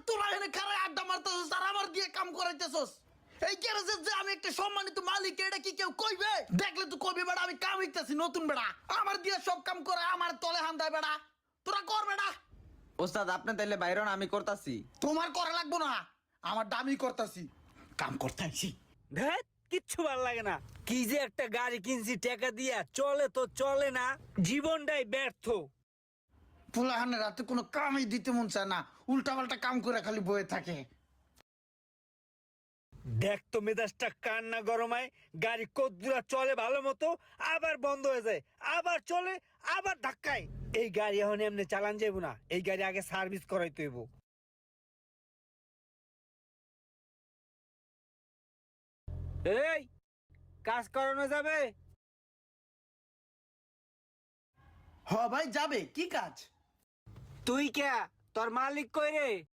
তোরা এনে খারাপ আড্ডা মারতেছস আর আমার দিয়ে কাম করাইতেছস। এই গ্যারেজের যে আমি একটা সম্মানিত মালিক, এটা কি কেউ কইবে? দেখলে তো কইবে বেড়া আমি কাম হইতাছি নতুন বেড়া, আমার দিয়ে সব কাম করে আমার তলে হান্দায় বেড়া। তোরা কর বেড়া। ওস্তাদ আপনি তাইলে বাইরন, আমি করতাছি। তোমার করা লাগবো না, আমার দামি করতাছি, কাম করতাছি। ধ্যাৎ, কিচ্ছু ভাল লাগে না। কি যে একটা গাড়ি কিনছি টাকা দিয়া, চলে তো চলে না, জীবনটাই ব্যর্থ। পোলাহানের রাতে কোনো কামই দিতে মন চায় না, উল্টা পাল্টা কাম করে খালি বয়ে থাকে। দেখ তো মেজাজটা কান্না গরমায়, গাড়ি কদ্দুরা চলে ভালো মতো, আবার বন্ধ হয়ে যায়, আবার চলে, আবার ধাক্কায়। এই গাড়ি এখন এমনি চালান যাবো না, এই গাড়ি আগে সার্ভিস করাইতে হইব। এই কাজ করানো যাবে? হ ভাই যাবে, কি কাজ? তুই কে? তোর মালিক কই রে?